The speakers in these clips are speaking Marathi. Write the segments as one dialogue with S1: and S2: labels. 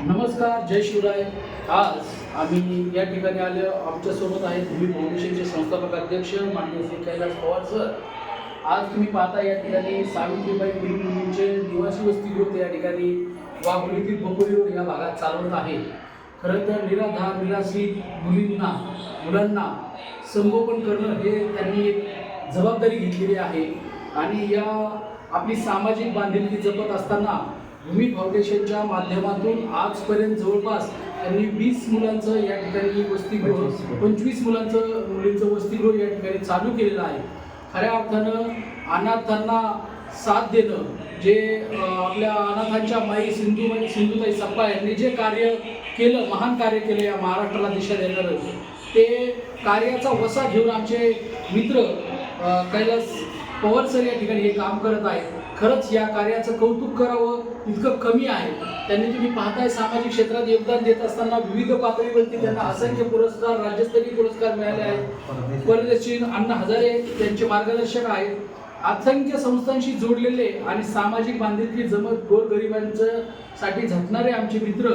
S1: नमस्कार, जय शिवराय। आज आम्ही या ठिकाणी आले, आमच्यासोबत आहेत भूमी फाउंडेशनचे संस्थापक अध्यक्ष माननीय श्री कैलास पवार सर। आज तुम्ही पाहता या ठिकाणी सावित्रीबाई फुले मुलींचे निवासी वसतिगृह या ठिकाणी वाघोलीतील बकोली रोड या भागात चालवत आहे। खरं तर निराधार निराश्रित मुलांना संगोपन करणं हे त्यांनी एक जबाबदारी घेतलेली आहे आणि या आपली सामाजिक बांधिलकी जपत असताना भूमी फाउंडेशनच्या माध्यमातून आजपर्यंत जवळपास त्यांनी 20 मुलांचं या ठिकाणी वसतिगृह 25 मुलींचं वसतिगृह या ठिकाणी चालू केलेलं आहे। खऱ्या अर्थानं अनाथांना साथ देणं, जे आपल्या अनाथांच्या माई सिंधुताई सप्पा यांनी जे कार्य केलं, महान कार्य केलं या महाराष्ट्राला दिशा देणारं, ते कार्याचा वसा घेऊन आमचे मित्र कैलास पवार सर या ठिकाणी हे काम करत आहेत। खरंच या कार्याचं कौतुक करावं इतकं कमी आहे। त्यांनी तुम्ही पाहताय सामाजिक क्षेत्रात योगदान देत असताना विविध पातळीवरती त्यांना असंख्य पुरस्कार, राज्यस्तरीय पुरस्कार मिळाले आहेत। परदेशी अण्णा हजारे त्यांचे मार्गदर्शक आहेत। असंख्य संस्थांशी जोडलेले आणि सामाजिक बांधिलकी जमत गोरगरिबांचं साठी झटणारे आमचे मित्र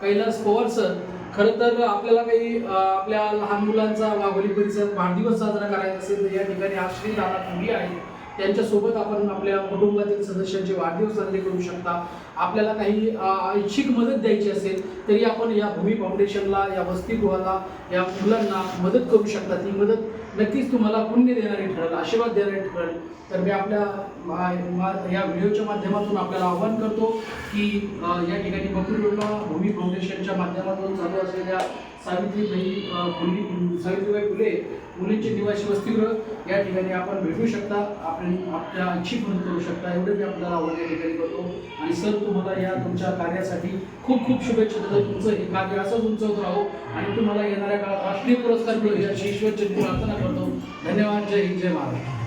S1: कैलास पवार सर। खरं तर आपल्याला काही आपल्या लहान मुलांचा वाघोली परिसरात वाढदिवस साजरा करायचा असेल तर या ठिकाणी आश्रित अनाथ मुली आहेत, त्यांच्यासोबत आपण आपल्या कुटुंबातील सदस्यांचे वाढदिवस साजरे करू शकता। आपल्याला काही ऐच्छिक मदत द्यायची असेल तरी आपण या भूमी फाउंडेशनला, या वसतिगृहाला, या मुलांना मदत करू शकता। ती मदत नक्कीच तुम्हाला पुण्य देणारी ठरेल, आशीर्वाद देणारी ठरेल। तर मी आपल्या या व्हिडिओच्या माध्यमातून आपल्याला आवाहन करतो की या ठिकाणी बकोली रोडला भूमी फाउंडेशनच्या माध्यमातून चालू असलेल्या सावित्रीबाई फुले मुलींचे निवासी वसतिगृह या ठिकाणी आपण भेटू शकता, आपल्या इच्छित मदत करू शकता, एवढे मी आपल्याला आवाहन या ठिकाणी करतो। आणि सर, तुम्हाला या तुमच्या कार्यासाठी खूप खूप शुभेच्छा देतो। तुमचं हे कार्य असंच उंचवत राहो आणि तुम्हाला येणाऱ्या काळात राष्ट्रीय पुरस्कार मिळेल याची ईश्वरचरणी प्रार्थना करतो। धन्यवाद। जय हिंद, जय महाराष्ट्र।